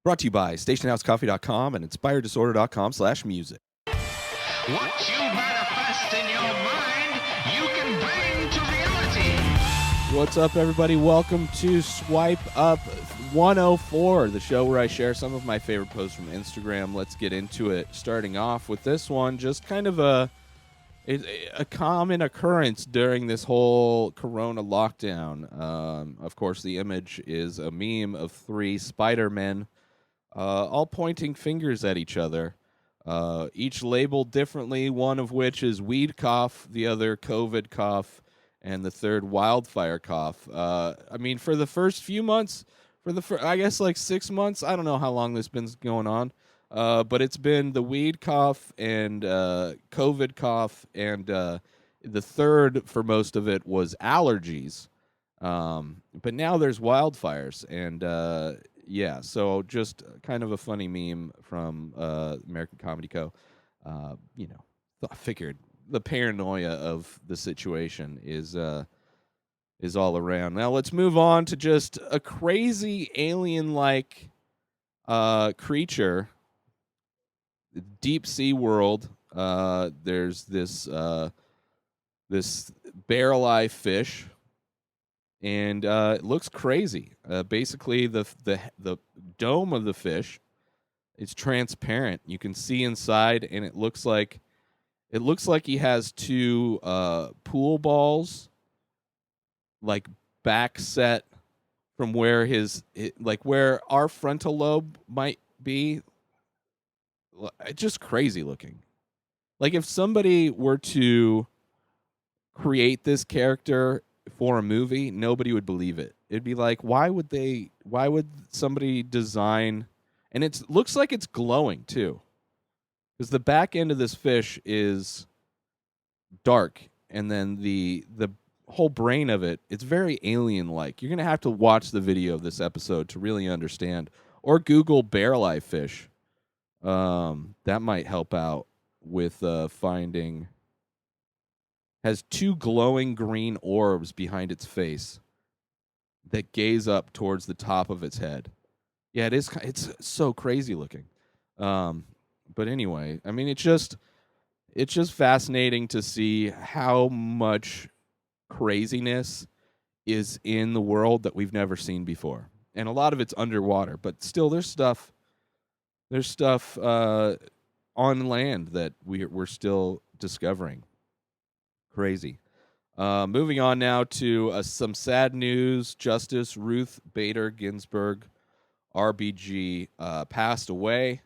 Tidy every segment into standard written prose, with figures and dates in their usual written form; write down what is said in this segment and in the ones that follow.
Brought to you by stationhousecoffee.com and inspireddisorder.com/music. What you manifest in your mind, you can bring to reality. What's up, everybody? Welcome to Swipe Up 104, the show where I share some of my favorite posts from Instagram. Let's get into it. Starting off with this one, just kind of a common occurrence during this whole corona lockdown. Of course, the image is a meme of three Spidermen all pointing fingers at each other, each labeled differently, one of which is weed cough, the other COVID cough, and the third wildfire cough. I mean, for the first few months, I guess like 6 months, I don't know how long this has been going on, but it's been the weed cough and COVID cough, and the third for most of it was allergies. But now there's wildfires, and yeah, so just kind of a funny meme from American Comedy Co. I figured the paranoia of the situation is all around. Now let's move on to just a crazy alien-like creature, deep sea world. There's this barrel eye fish. And it looks crazy. Basically, the dome of the fish is transparent. You can see inside, and it looks like he has two pool balls, like back set from where where our frontal lobe might be. Just crazy looking. Like if somebody were to create this character for a movie, nobody would believe it. It'd be like, why would somebody design, and it looks like it's glowing too, because the back end of this fish is dark, and then the whole brain of it's very alien-like. You're gonna have to watch the video of this episode to really understand, or Google barrel eye fish. That might help out with finding. Has two glowing green orbs behind its face that gaze up towards the top of its head. Yeah, it's so crazy looking. But anyway, I mean, it's just fascinating to see how much craziness is in the world that we've never seen before. And a lot of it's underwater, but still there's stuff on land that we're still discovering. Crazy. Moving on now to some sad news. Justice Ruth Bader Ginsburg, RBG, passed away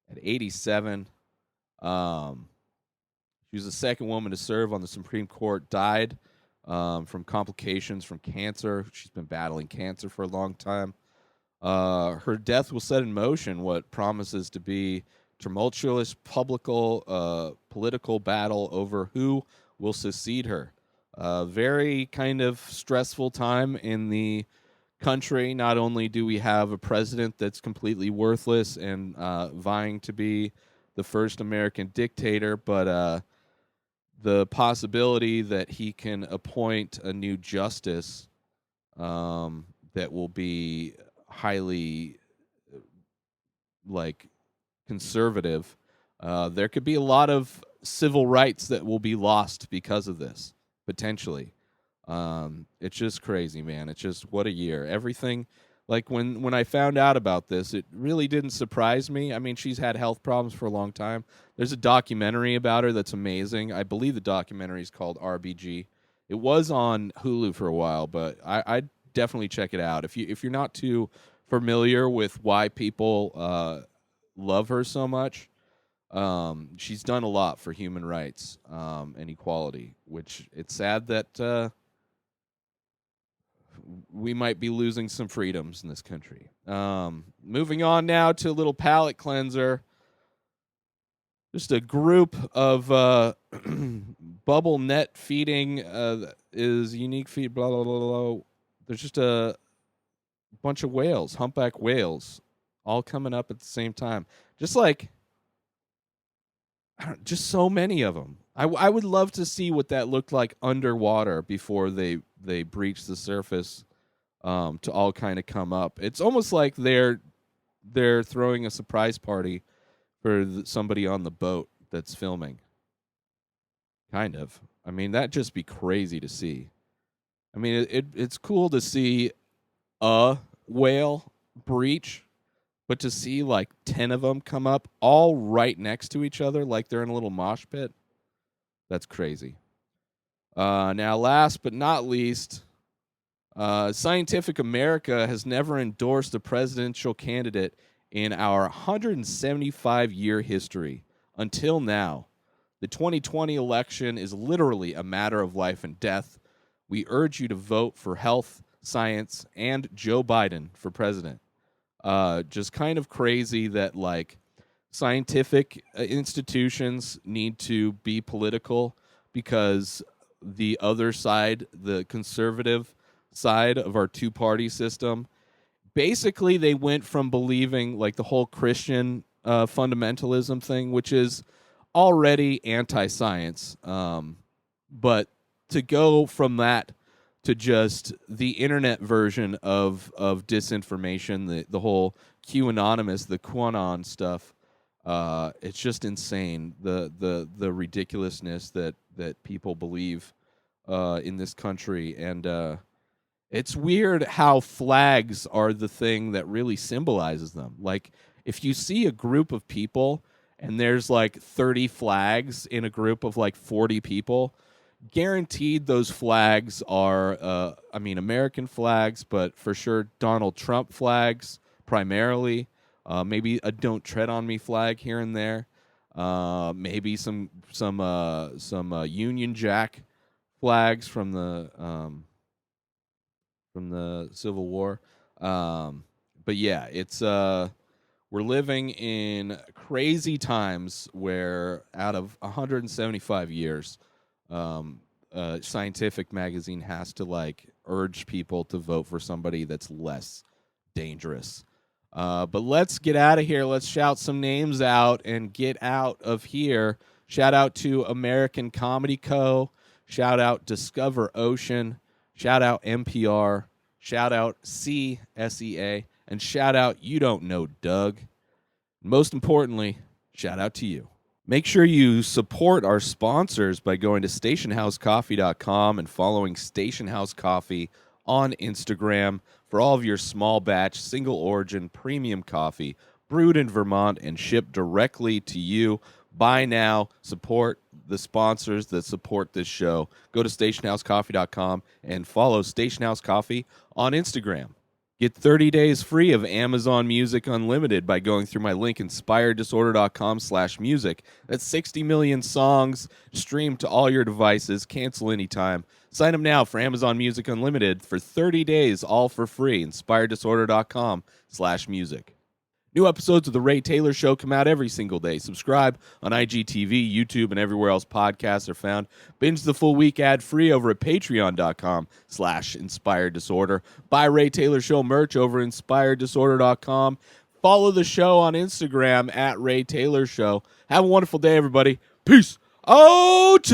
at 87. She was the second woman to serve on the Supreme Court, died from complications from cancer. She's been battling cancer for a long time. Her death will set in motion what promises to be tumultuous political battle over who will succeed her. Very kind of stressful time in the country. Not only do we have a president that's completely worthless and vying to be the first American dictator, but the possibility that he can appoint a new justice that will be highly conservative. There could be a lot of civil rights that will be lost because of this, potentially. It's just crazy, man. It's just, what a year. Everything, like when I found out about this, it really didn't surprise me. I mean, she's had health problems for a long time. There's a documentary about her that's amazing. I believe the documentary is called RBG. It was on Hulu for a while, but I'd definitely check it out. If you're not too familiar with why people love her so much, she's done a lot for human rights and equality, which it's sad that we might be losing some freedoms in this country. Moving on now to a little palate cleanser. Just a group of bubble net feeding is unique feed, blah, blah, blah, blah. There's just a bunch of whales, humpback whales, all coming up at the same time. Just so many of them. I would love to see what that looked like underwater before they breach the surface to all kind of come up. It's almost like they're they're throwing a surprise party for somebody on the boat that's filming. Kind of. I mean, that'd just be crazy to see. I mean, it's cool to see a whale breach, but to see like 10 of them come up all right next to each other like they're in a little mosh pit, that's crazy. Now, last but not least, Scientific America has never endorsed a presidential candidate in our 175-year history until now. The 2020 election is literally a matter of life and death. We urge you to vote for health, science, and Joe Biden for president. Just kind of crazy that like scientific institutions need to be political because the other side, the conservative side of our two-party system, basically they went from believing like the whole Christian fundamentalism thing, which is already anti-science, but to go from that to just the internet version of disinformation, the whole QAnonymous, the QAnon stuff, it's just insane. The ridiculousness that people believe in this country, and it's weird how flags are the thing that really symbolizes them. Like if you see a group of people and there's like 30 flags in a group of like 40 people, guaranteed those flags are, American flags, but for sure Donald Trump flags primarily. Maybe a "Don't Tread on Me" flag here and there. Maybe some Union Jack flags from the Civil War. But yeah, it's we're living in crazy times where out of 175 years, Scientific Magazine has to like urge people to vote for somebody that's less dangerous. But let's get out of here. Let's shout some names out and get out of here. Shout out to American Comedy Co. Shout out Discover Ocean. Shout out NPR. Shout out CSEA. And shout out You Don't Know Doug. Most importantly, shout out to you. Make sure you support our sponsors by going to stationhousecoffee.com and following Station House Coffee on Instagram for all of your small batch, single origin, premium coffee brewed in Vermont and shipped directly to you. Buy now, support the sponsors that support this show. Go to stationhousecoffee.com and follow Station House Coffee on Instagram. Get 30 days free of Amazon Music Unlimited by going through my link, inspireddisorder.com/music. That's 60 million songs streamed to all your devices. Cancel anytime. Sign up now for Amazon Music Unlimited for 30 days, all for free. inspireddisorder.com/music. New episodes of The Ray Taylor Show come out every single day. Subscribe on IGTV, YouTube, and everywhere else podcasts are found. Binge the full week ad-free over at patreon.com/inspireddisorder. Buy Ray Taylor Show merch over at inspireddisorder.com. Follow the show on Instagram at Ray Taylor Show. Have a wonderful day, everybody. Peace out!